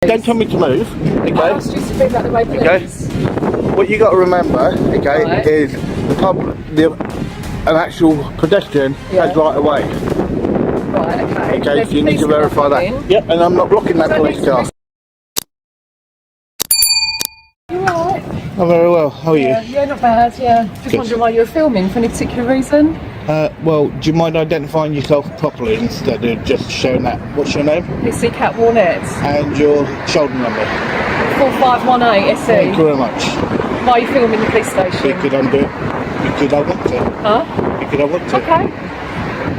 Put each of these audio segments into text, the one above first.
Don't tell me to move, okay? I asked you to move out the way, please. Okay? What you got to remember, okay, Right. is an actual pedestrian has right of way. Right, okay. Okay, There's so you need to police verify that. coming. Yep, and I'm not blocking that Don't police need to car. You alright? I'm very well, how are you? Yeah, not bad, yeah. Just Good. wondering why you were filming, for any particular reason? Well, do you mind identifying yourself properly instead of just showing that? What's your name? It's Cat Warnett. And your shoulder number. 4518 SE. Thank you very much. Why are you filming the police station? Because I'm doing. Because I want to. Huh? Because I want to. Okay.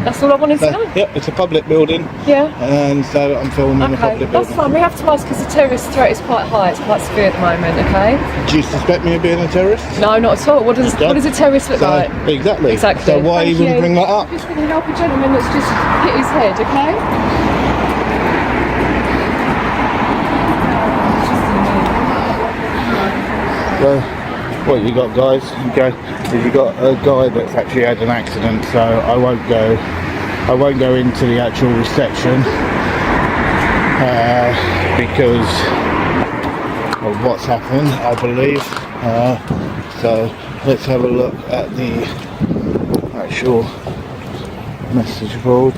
That's all I wanted to know. Yep, it's a public building. Yeah. And so I'm filming a Okay, public that's building. fine. We have to ask because the terrorist threat is quite high. It's quite severe at the moment, okay? Do you suspect me of being a terrorist? No, not at all. What does a terrorist look like? Exactly. Exactly. So why Thank even you. bring that up? I'm just going to help a gentleman that's just hit his head, okay? So, what you got, guys? You got a guy that's actually had an accident. So I won't go into the actual reception because of what's happened, I believe. So let's have a look at the actual message boards.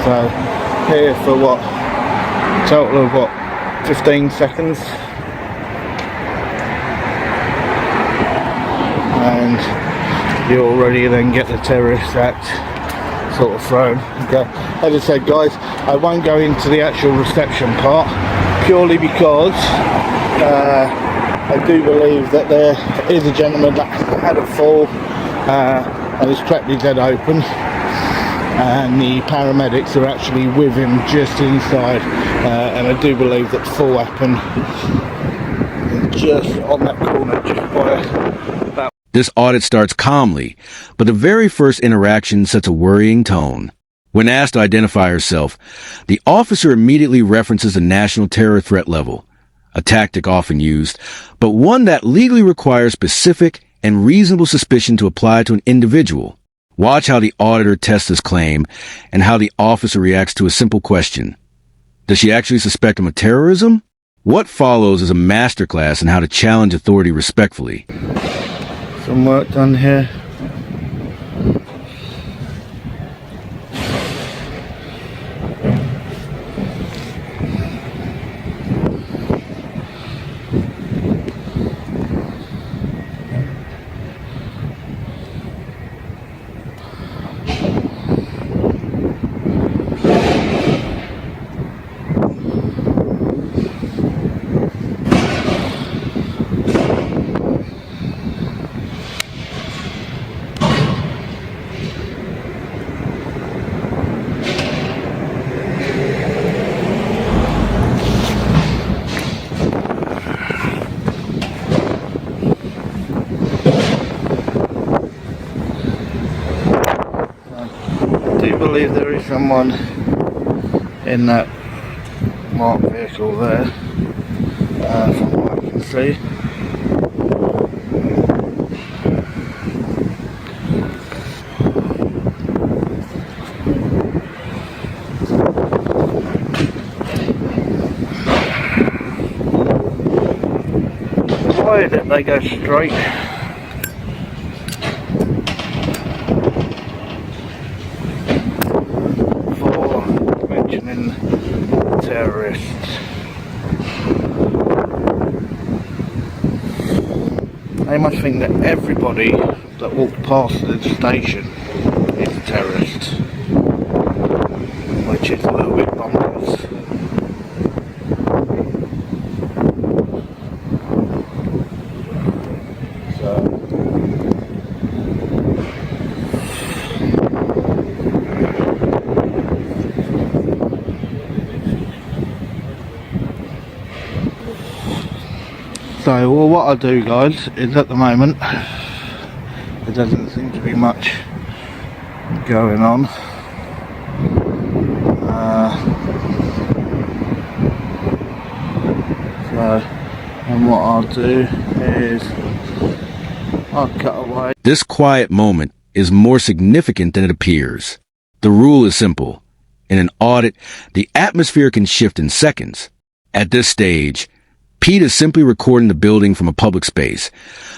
So here for what, total of what, 15 seconds, and you already then get the Terrorist Act sort of thrown. Okay, as I said, guys, I won't go into the actual reception part purely because I do believe that there is a gentleman that had a fall and has cracked his head open, and the paramedics are actually with him just inside, and I do believe that the fall happened just on that corner, just by that. This audit starts calmly, but the very first interaction sets a worrying tone. When asked to identify herself, the officer immediately references the national terror threat level, a tactic often used, but one that legally requires specific and reasonable suspicion to apply to an individual. Watch how the auditor tests this claim and how the officer reacts to a simple question. Does she actually suspect him of terrorism? What follows is a masterclass in how to challenge authority respectfully. Some work done here. I do believe there is someone in that marked vehicle there, from what I can see. Why did they go straight? Mentioning terrorists. They must think that everybody that walked past the station is a terrorist, which is a little bit bonkers. So, well, what I do, guys, is at the moment there doesn't seem to be much going on. And what I'll do is I'll cut away. This quiet moment is more significant than it appears. The rule is simple. In an audit, the atmosphere can shift in seconds. At this stage, Pete is simply recording the building from a public space,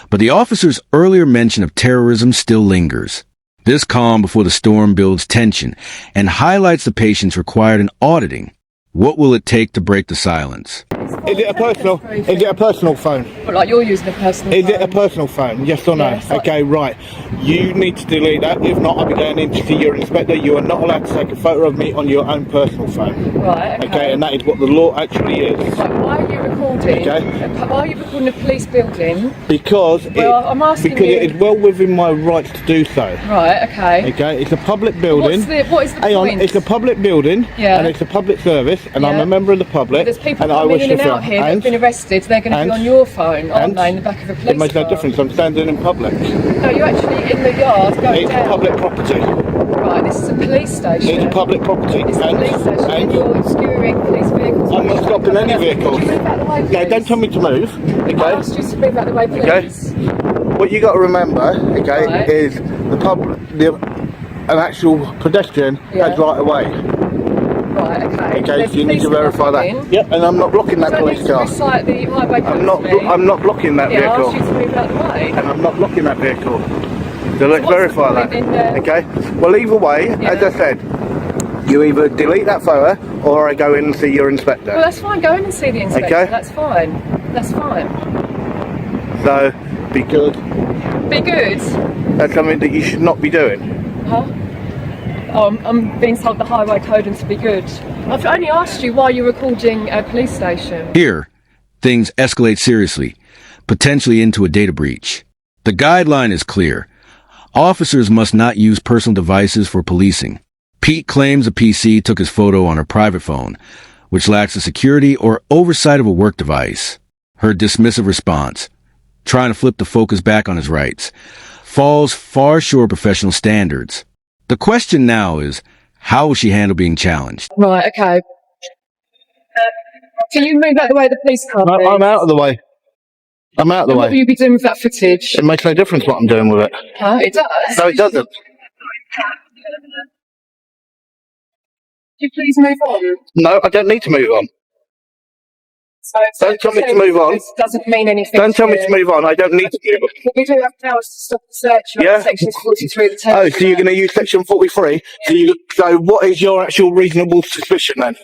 but the officer's earlier mention of terrorism still lingers. This calm before the storm builds tension and highlights the patience required in auditing. What will it take to break the silence? Is it a personal phone? But like you're using a personal Is phone. it a personal phone? Yes or no? Yes, like- Okay, right. You need to delete that. If not, I'll be going in to see your inspector. You are not allowed to take a photo of me on your own personal phone. Right, Okay, and that is what the law actually is. Right, why are you recording? Okay. Why are you recording a police building? Because I'm asking because you- it is well within my rights to do so. Right, okay. Okay, it's a public building. What is the Hang on, point? it's a public building, Yeah. and it's a public service, and I'm Yeah. a member of the public. There's people and I coming wish in to and film. out here that have And been arrested. They're going to be and- on your phone, aren't and they, in the back of a police it makes no car? difference. I'm standing in public. No, you're actually in the yard going It's down. public property. Right, this is a police station. It's public property. It's a police station, and you're obscuring police vehicles. I'm not stopping any vehicles. Could you move out the way, please? No, don't tell me to move. I Okay. asked you to move out the way, Okay. please. What you got to remember, okay, Right. is an actual pedestrian Yeah. has right away. Right, okay. Okay, There's so you need police to verify coming that. in. Yep, and I'm not blocking that You don't police need to car. recite the highway code I'm not. to me. I'm not blocking that Yeah, I vehicle. asked you to move out the way. And I'm not blocking that vehicle. So let's What's verify the that. point in there? Okay. Well, either way, Yeah. as I said, you either delete that photo or I go in and see your inspector. Well, that's fine. Go in and see the inspector. Okay. That's fine. That's fine. So, because Be good. that's something that you should not be doing. Huh? Oh, I'm being told the highway code and to be good. I've only asked you why you're recording a police station. Here, things escalate seriously, potentially into a data breach. The guideline is clear. Officers must not use personal devices for policing. Pete claims a PC took his photo on her private phone, which lacks the security or oversight of a work device. Her dismissive response, trying to flip the focus back on his rights, falls far short of professional standards. The question now is, how will she handle being challenged? Right, okay. Can you move out the way of the police car, please? I'm out of the way. I'm out of the And what will way. you be doing with that footage? It makes no difference what I'm doing with it. Huh? It does. No, it doesn't. Could you please move on? No, I don't need to move on. So, Don't tell me to move on. This doesn't mean anything. Don't tell me to move on. I don't need to move on. We do have powers to stop the search. Yeah. Section 43 of the Tase. Oh, so you're going to use section 43? So what is your actual reasonable suspicion then?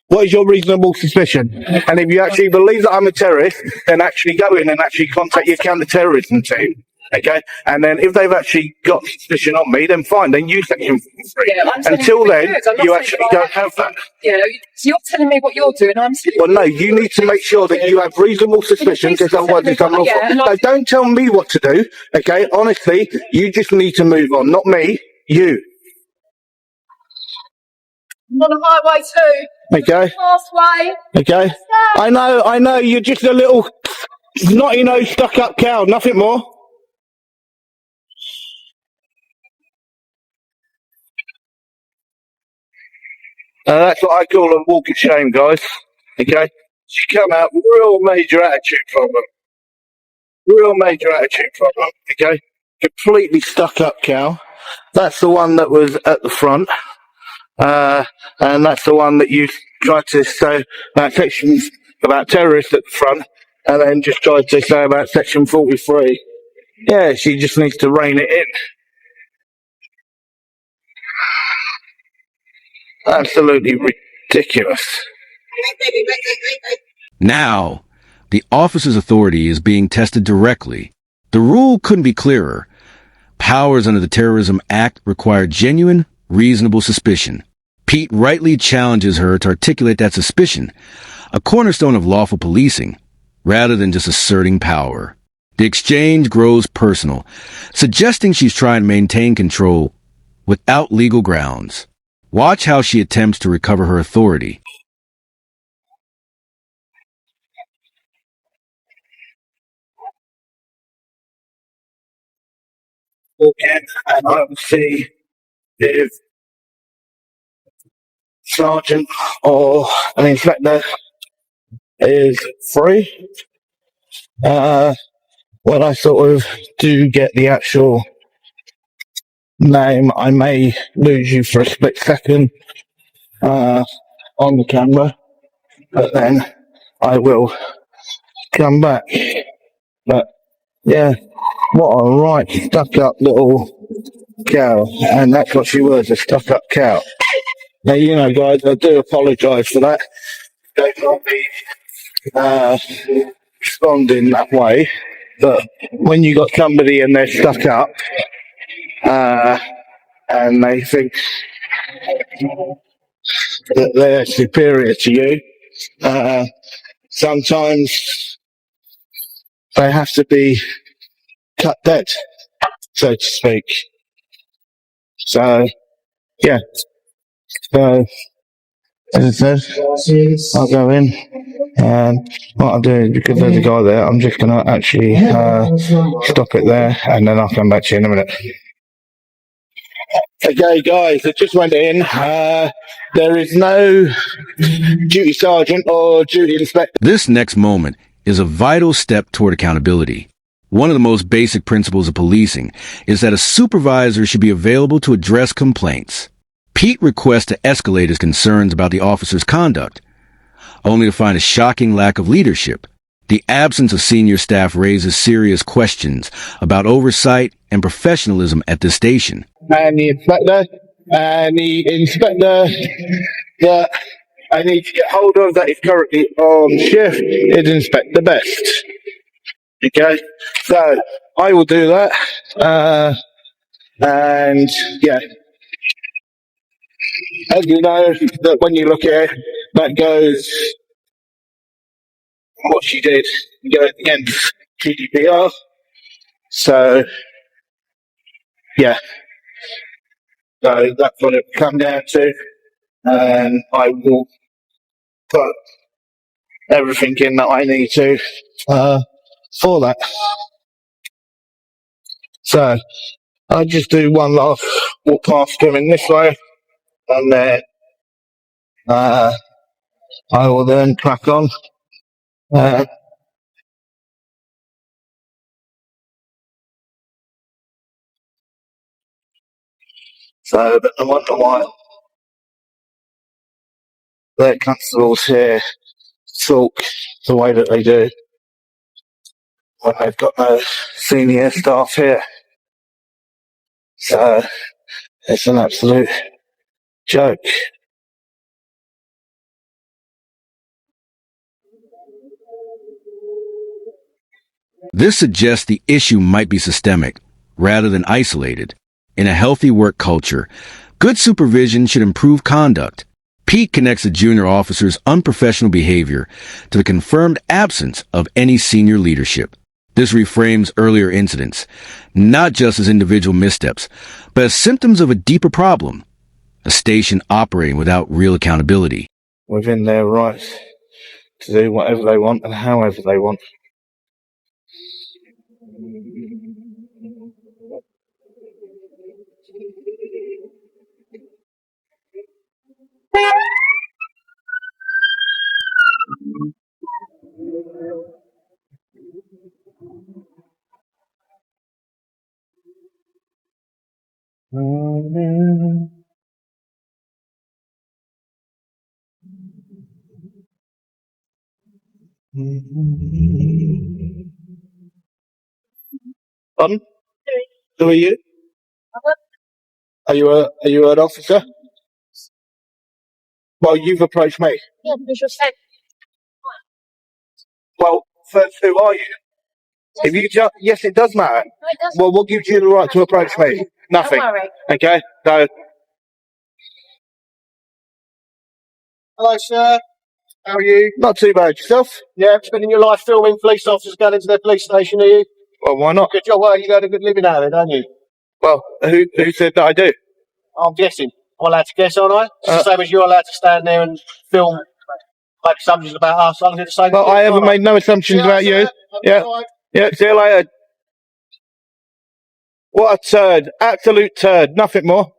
What is your reasonable suspicion? And if you actually believe that I'm a terrorist, then actually go in and actually contact your counter-terrorism team. Okay? And then if they've actually got suspicion on me, then fine, then use section 43. Yeah, I'm telling Until you then, good. I'm not you saying actually that I don't have that. Yeah, so you're telling me what you're doing. I'm telling Well, no, you need to make sure that you have reasonable suspicion, because otherwise it's unlawful. Yeah, and So don't tell me what to do, okay? Honestly, you just need to move on, not me, you. I'm on a highway too. Okay? Pathway. Okay? I know, you're just a little snotty-nosed, stuck-up cow, nothing more. That's what I call a walk of shame, guys. Okay? She come out with real major attitude problem. Real major attitude problem, okay? Completely stuck-up cow. That's the one that was at the front. And that's the one that you tried to say about sections about terrorists at the front, and then just tried to say about section 43. Yeah, she just needs to rein it in. Absolutely ridiculous. Now, the officer's authority is being tested directly. The rule couldn't be clearer. Powers under the Terrorism Act require genuine, reasonable suspicion. Pete rightly challenges her to articulate that suspicion, a cornerstone of lawful policing, rather than just asserting power. The exchange grows personal, suggesting she's trying to maintain control without legal grounds. Watch how she attempts to recover her authority. Okay, and I will see if sergeant or an inspector is free. When I sort of do get the actual name, I may lose you for a split second on the camera, but then I will come back. But yeah, what a right stuck up little cow, and that's what she was, a stuck up cow. Now, you know, guys, I do apologise for that. Don't not be responding that way, but when you got somebody and they're stuck up, and they think that they're superior to you, sometimes they have to be cut dead, so to speak. So, yeah. So, as I said, I'll go in, and what I'll do is, because there's a guy there, I'm just going to actually stop it there, and then I'll come back to you in a minute. Okay, guys, I just went in. There is no duty sergeant or duty inspector. This next moment is a vital step toward accountability. One of the most basic principles of policing is that a supervisor should be available to address complaints. Pete requests to escalate his concerns about the officer's conduct, only to find a shocking lack of leadership. The absence of senior staff raises serious questions about oversight and professionalism at this station. And the inspector that I need to get hold of that is currently on shift is Inspector Best. Okay, so I will do that. And yeah, as you know, that when you look at it, that goes what she did goes against GDPR. So yeah, so that's what it come down to, and I will put everything in that I need to for that. So I'll just do one last walk past him in this way, and then I will then crack on. So, but I wonder why their constables here talk the way that they do when they've got no senior staff here. So it's an absolute joke. This suggests the issue might be systemic, rather than isolated. In a healthy work culture, good supervision should improve conduct. Pete connects the junior officer's unprofessional behavior to the confirmed absence of any senior leadership. This reframes earlier incidents, not just as individual missteps, but as symptoms of a deeper problem, a station operating without real accountability. Within their rights to do whatever they want and however they want. Pardon? Who are you? Are you an officer? Well, you've approached me. Yeah, because you're saying Well, first, who are you? If you just, yes, it does matter. no, it doesn't. Well, what gives you the right to approach me? Nothing. Don't worry. Okay, so Hello, sir. How are you? not too bad. Yourself? Yeah, spending your life filming police officers going into their police station, are you? Well, why not? Good job. Well, you got a good living out of it, don't you? Well, who said that I do? I'm guessing. I'm allowed to guess, aren't I? It's the same as you're allowed to stand there and film, make assumptions about us. I'm going to say. Well, I haven't made no assumptions about you. Yeah. Yeah, see you later. What a turd. Absolute turd. Nothing more.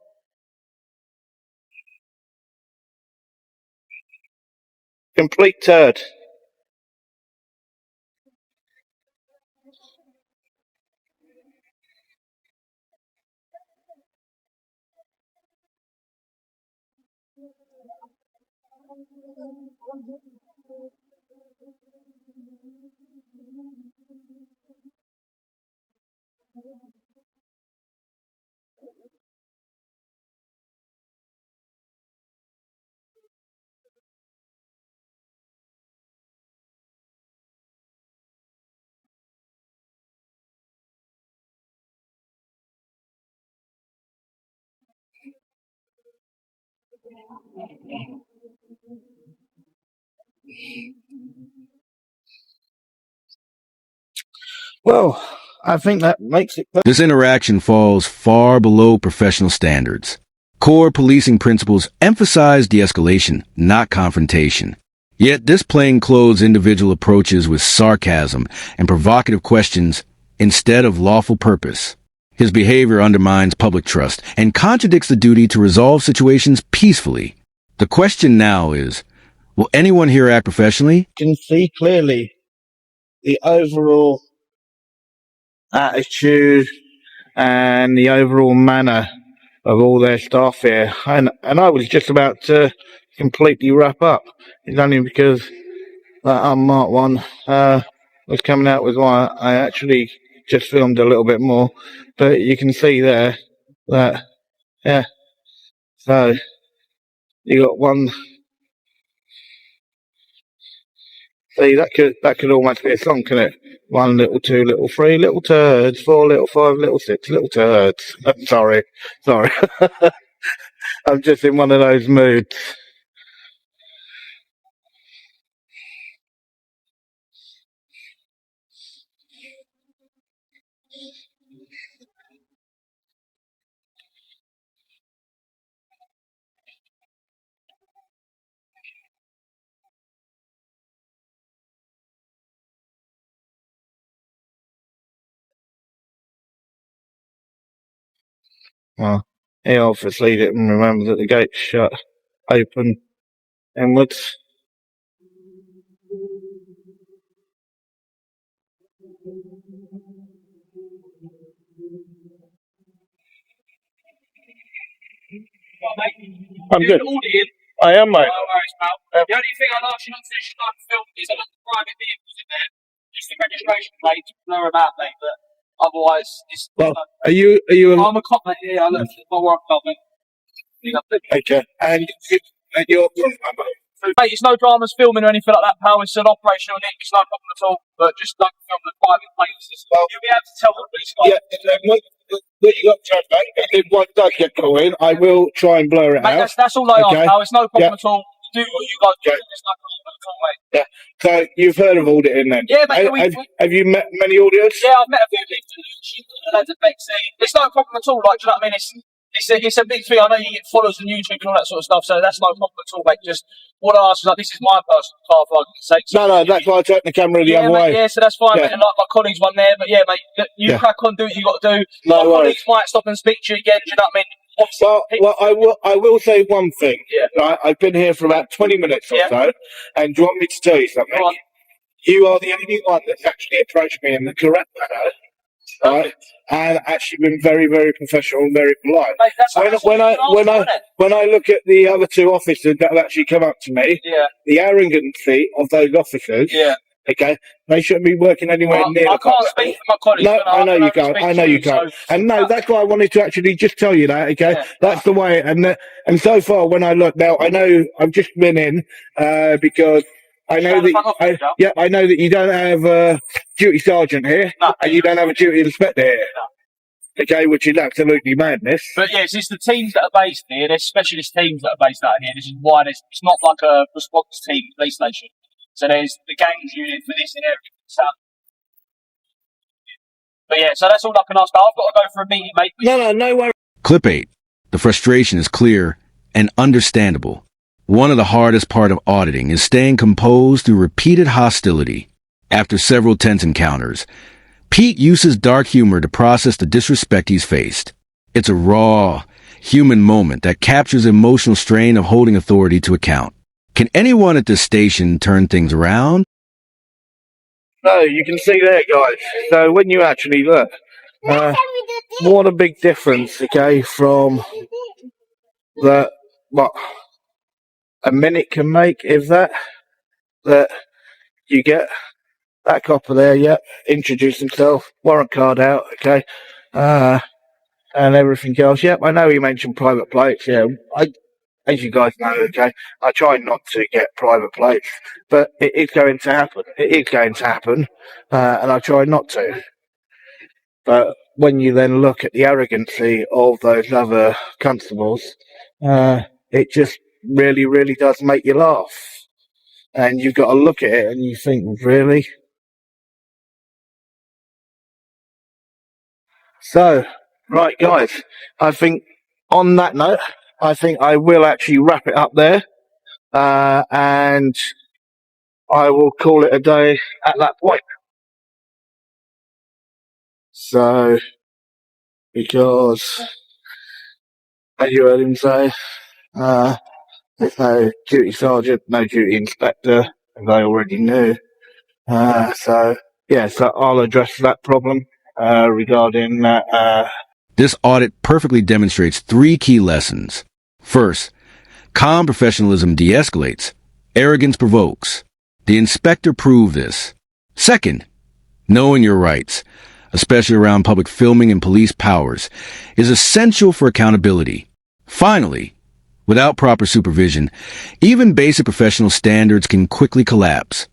Complete turd. Well, I think that makes it. This interaction falls far below professional standards. Core policing principles emphasize de-escalation, not confrontation. Yet this plainclothes individual approaches with sarcasm and provocative questions instead of lawful purpose. His behavior undermines public trust and contradicts the duty to resolve situations peacefully. The question now is, will anyone here act professionally? You can see clearly the overall attitude and the overall manner of all their staff here, and I was just about to completely wrap up. It's only because that unmarked one was coming out with one. I actually just filmed a little bit more, but you can see there that, yeah, so you got one. See, that could almost be a song, can it? 1 little, 2 little, 3 little turds, 4 little, 5 little, 6 little turds. Sorry. I'm just in one of those moods. Well, he obviously didn't remember that the gate's shut, open, inwards. I'm good. I am, mate. The only thing I'd ask you not to do is start to film is a lot of private vehicles in there. Just the registration plate to blur about, mate. But otherwise, it's. Well, are you? I'm a cop, mate. Yeah, I look at my work cop, mate. Okay, and you're. Mate, it's no dramas filming or anything like that, pal. It's an operational link. It's no problem at all. But just don't film the private plates. Well, you'll be able to tell what these guys. Yeah, what you got to try, mate. If one does get caught in, I will try and blur it Mate, out. that's all I ask, pal. It's no problem at all. Do what you guys do. Okay. There's no problem at all, mate. Yeah. So you've heard of auditing then? Yeah, mate. Have you met many auditors? Yeah, I've met a few people. It's no problem at all. Like, do you know what I mean? It's a big thing. I know you get followers on YouTube and all that sort of stuff, so that's no problem at all, mate. Just what I ask is, like, this is my personal car, for argument's sake. So No, that's why I turned the camera the other way. Yeah, so that's fine, Yeah. mate. And like my colleagues one there, but yeah, mate, you crack on, do what you got to do. No my worries. colleagues might stop and speak to you again. Do you know what I mean? Obviously, Well, I will say one thing. Yeah. Right, I've been here for about 20 minutes or so, and do you want me to tell you something? Go on. You are the only one that's actually approached me in the correct manner, right? And actually been very, very professional and very polite. Mate, that's When I look at the other two officers that have actually come up to me, the arrogancy of those officers, okay, they shouldn't be working anywhere near I the can't cops. speak for my colleagues. No, but I know you can can't. speak I know to you can't. so- And no, that's why I wanted to actually just tell you that. Okay, that's the way. And so far, when I look now, I know I've just been in because I know that I know that you don't have a duty sergeant here, and you don't have a duty inspector here. Okay, which is absolutely madness. But yes, it's the teams that are based here. There's specialist teams that are based out here. This is why it's not like a response team police station. So there's the gangs unit for this and everything. So. But yeah, so that's all I can ask. I've got to go for a meeting, mate. No worries. Clip 8. The frustration is clear and understandable. One of the hardest part of auditing is staying composed through repeated hostility. After several tense encounters, Pete uses dark humor to process the disrespect he's faced. It's a raw, human moment that captures emotional strain of holding authority to account. Can anyone at this station turn things around? No, you can see there, guys. So when you actually look, what a big difference, okay, from the a minute can make, if that you get that copper there, yep, introduce himself, warrant card out, okay, and everything else. Yep, I know he mentioned private plates, yeah, as you guys know, okay, I try not to get private plates, but it is going to happen. It is going to happen, and I try not to. But when you then look at the arrogancy of those other constables, it just really, really does make you laugh. And you've got to look at it and you think, really? So, right, guys, I think on that note, I think I will actually wrap it up there, and I will call it a day at that point. So, because, as you heard him say, there's no duty sergeant, no duty inspector, as I already knew. So I'll address that problem regarding that. This audit perfectly demonstrates 3 key lessons. First, calm professionalism de-escalates. Arrogance provokes. The inspector proved this. Second, knowing your rights, especially around public filming and police powers, is essential for accountability. Finally, without proper supervision, even basic professional standards can quickly collapse.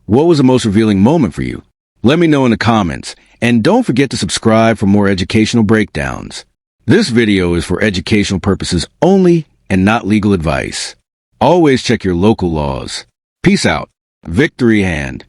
What was the most revealing moment for you? Let me know in the comments, and don't forget to subscribe for more educational breakdowns. This video is for educational purposes only and not legal advice. Always check your local laws. Peace out. Victory hand.